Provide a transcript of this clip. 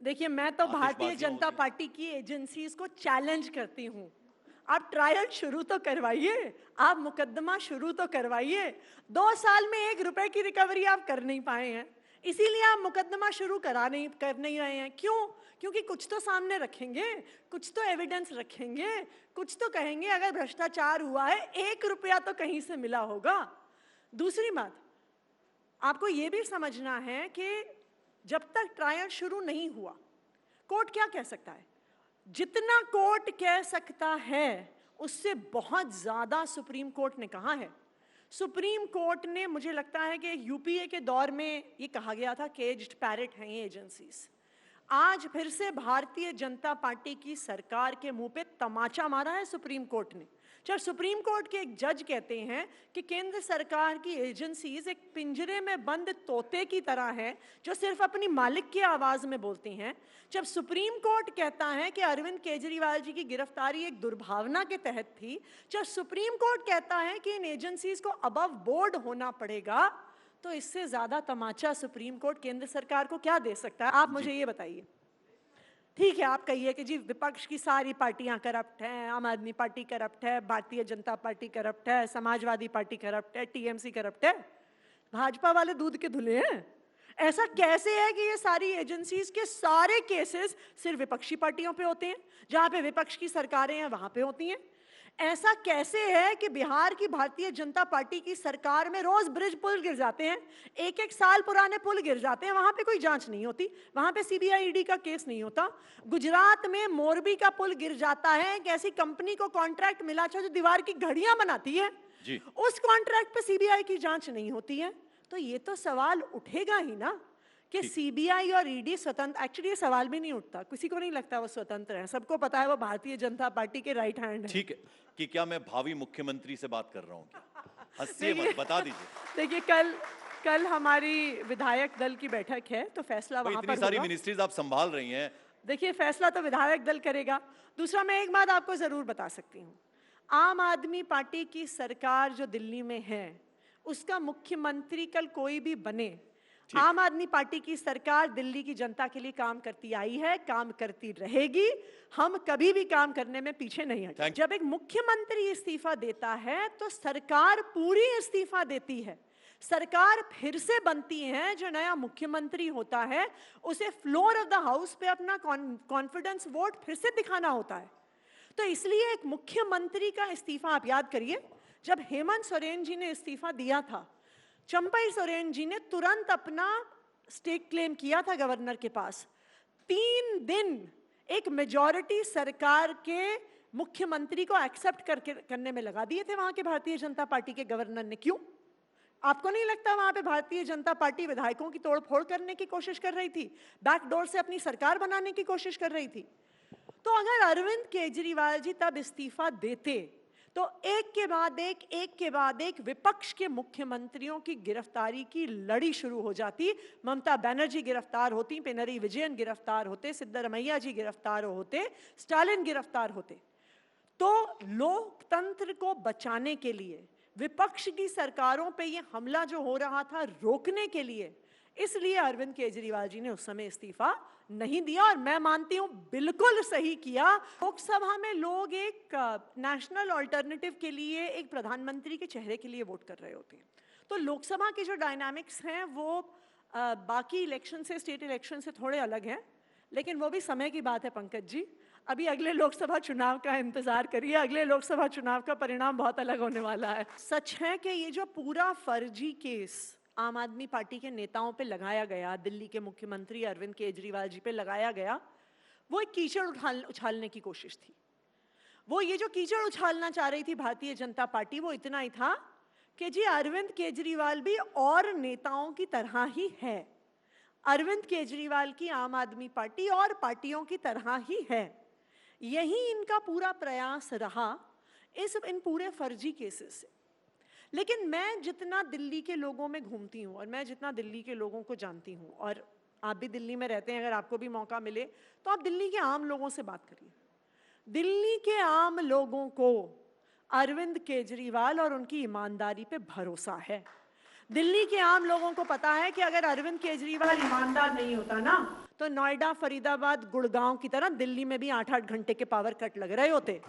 देखिए, मैं तो भारतीय जनता पार्टी की एजेंसीज को चैलेंज करती हूँ। आप ट्रायल शुरू तो करवाइए, आप मुकदमा शुरू तो करवाइए। 2 साल में 1 रुपए की रिकवरी आप कर नहीं पाए हैं, इसीलिए आप मुकदमा शुरू कर नहीं रहे हैं। क्यों? क्योंकि कुछ तो सामने रखेंगे, कुछ तो एविडेंस रखेंगे, कुछ तो कहेंगे अगर भ्रष्टाचार हुआ है 1 रुपया तो कहीं से मिला होगा। दूसरी बात, आपको ये भी समझना है कि जब तक ट्रायल शुरू नहीं हुआ, कोर्ट क्या कह सकता है? जितना कोर्ट कह सकता है उससे बहुत ज्यादा सुप्रीम कोर्ट ने कहा है। सुप्रीम कोर्ट ने, मुझे लगता है कि यूपीए के दौर में ये कहा गया था केज्ड पैरेट हैं ये एजेंसीज। आज फिर से भारतीय जनता पार्टी की सरकार के मुंह पे तमाचा मारा है सुप्रीम कोर्ट ने। जब सुप्रीम कोर्ट के एक जज कहते हैं कि केंद्र सरकार की एजेंसीज एक पिंजरे में बंद तोते की तरह है जो सिर्फ अपनी मालिक की आवाज में बोलती हैं, जब सुप्रीम कोर्ट कहता है कि अरविंद केजरीवाल जी की गिरफ्तारी एक दुर्भावना के तहत थी, जब सुप्रीम कोर्ट कहता है कि इन एजेंसीज को अबव बोर्ड होना पड़ेगा, तो इससे ज्यादा तमाचा सुप्रीम कोर्ट केंद्र सरकार को क्या दे सकता है? आप मुझे ये बताइए। ठीक है, आप कहिए कि जी विपक्ष की सारी पार्टियां करप्ट हैं, आम आदमी पार्टी करप्ट है, भारतीय जनता पार्टी करप्ट है, समाजवादी पार्टी करप्ट है, टीएमसी करप्ट है। भाजपा वाले दूध के धुले हैं। ऐसा कैसे है कि ये सारी एजेंसीज के सारे केसेस सिर्फ विपक्षी पार्टियों पे होते हैं, जहां पे विपक्ष की सरकारें हैं वहां पे होती हैं? ऐसा कैसे है कि बिहार की भारतीय जनता पार्टी की सरकार में रोज ब्रिज पुल गिर जाते हैं, 1-1 साल पुराने पुल गिर जाते हैं, वहां पे कोई जांच नहीं होती, वहां पे सीबीआई ईडी का केस नहीं होता? गुजरात में मोरबी का पुल गिर जाता है, एक ऐसी कंपनी को कॉन्ट्रैक्ट मिला जो दीवार की घड़ियां बनाती है, उस कॉन्ट्रैक्ट पे सीबीआई की जांच नहीं होती है। तो ये तो सवाल उठेगा ही ना कि सीबीआई और ईडी स्वतंत्र। एक्चुअली ये सवाल भी नहीं उठता, किसी को नहीं लगता वो स्वतंत्र है, सबको पता है वो भारतीय जनता पार्टी के राइट हैंड है। ठीक है कि क्या मैं भावी मुख्यमंत्री से बात कर रहा हूँ? हंसिए मत, बता दीजिए। देखिए, कल हमारी विधायक दल की बैठक है, तो फैसला वहां पर होगा। इतनी सारी मिनिस्ट्रीज आप संभाल रही हैं। देखिए, फैसला तो विधायक दल करेगा। दूसरा, मैं एक बात आपको जरूर बता सकती हूँ, आम आदमी पार्टी की सरकार जो दिल्ली में है उसका मुख्यमंत्री कल कोई भी बने, आम आदमी पार्टी की सरकार दिल्ली की जनता के लिए काम करती आई है, काम करती रहेगी। हम कभी भी काम करने में पीछे नहीं हटेंगे। जब एक मुख्यमंत्री इस्तीफा देता है तो सरकार पूरी इस्तीफा देती है, सरकार फिर से बनती है। जो नया मुख्यमंत्री होता है उसे फ्लोर ऑफ द हाउस पे अपना कॉन्फिडेंस वोट फिर से दिखाना होता है। तो इसलिए एक मुख्यमंत्री का इस्तीफा, आप याद करिए, जब हेमंत सोरेन जी ने इस्तीफा दिया था, चंपई सोरेन जी ने तुरंत अपना स्टेक क्लेम किया था गवर्नर के पास। 3 दिन एक मेजॉरिटी सरकार के मुख्यमंत्री को एक्सेप्ट करने में लगा दिए थे वहां के भारतीय जनता पार्टी के गवर्नर ने। क्यों? आपको नहीं लगता वहां पे भारतीय जनता पार्टी विधायकों की तोड़फोड़ करने की कोशिश कर रही थी, बैकडोर से अपनी सरकार बनाने की कोशिश कर रही थी? तो अगर अरविंद केजरीवाल जी तब इस्तीफा देते तो एक के बाद एक विपक्ष के मुख्यमंत्रियों की गिरफ्तारी की लड़ी शुरू हो जाती। ममता बनर्जी गिरफ्तार होती, पिनरई विजयन गिरफ्तार होते, सिद्धरमैया जी गिरफ्तार होते, स्टालिन गिरफ्तार होते। तो लोकतंत्र को बचाने के लिए, विपक्ष की सरकारों पे ये हमला जो हो रहा था रोकने के लिए, इसलिए अरविंद केजरीवाल जी ने उस समय इस्तीफा नहीं दिया। और मैं मानती हूं बिल्कुल सही किया। लोकसभा में लोग एक नेशनल अल्टरनेटिव के लिए, एक प्रधानमंत्री के चेहरे के लिए वोट कर रहे होते हैं। तो लोकसभा के जो डायनामिक्स हैं वो बाकी इलेक्शन से, स्टेट इलेक्शन से थोड़े अलग हैं, लेकिन वो भी समय की बात है पंकज जी। अभी अगले लोकसभा चुनाव का इंतजार करिए, अगले लोकसभा चुनाव का परिणाम बहुत अलग होने वाला है। सच है कि ये जो पूरा फर्जी केस आम आदमी पार्टी के नेताओं पे लगाया गया, दिल्ली के मुख्यमंत्री अरविंद केजरीवाल जी पे लगाया गया, वो एक कीचड़ उछालने की कोशिश थी। वो ये जो कीचड़ उछालना चाह रही थी भारतीय जनता पार्टी, वो इतना ही था कि जी अरविंद केजरीवाल भी और नेताओं की तरह ही है, अरविंद केजरीवाल की आम आदमी पार्टी और पार्टियों की तरह ही है। यही इनका पूरा प्रयास रहा इन पूरे फर्जी केसेस से। लेकिन मैं जितना दिल्ली के लोगों में घूमती हूँ और मैं जितना दिल्ली के लोगों को जानती हूँ, और आप भी दिल्ली में रहते हैं, अगर आपको भी मौका मिले तो आप दिल्ली के आम लोगों से बात करिए। दिल्ली के आम लोगों को अरविंद केजरीवाल और उनकी ईमानदारी पे भरोसा है। दिल्ली के आम लोगों को पता है कि अगर अरविंद केजरीवाल ईमानदार नहीं होता ना, तो नोएडा, फरीदाबाद, गुड़गांव की तरह दिल्ली में भी 8-8 घंटे के पावर कट लग रहे होते।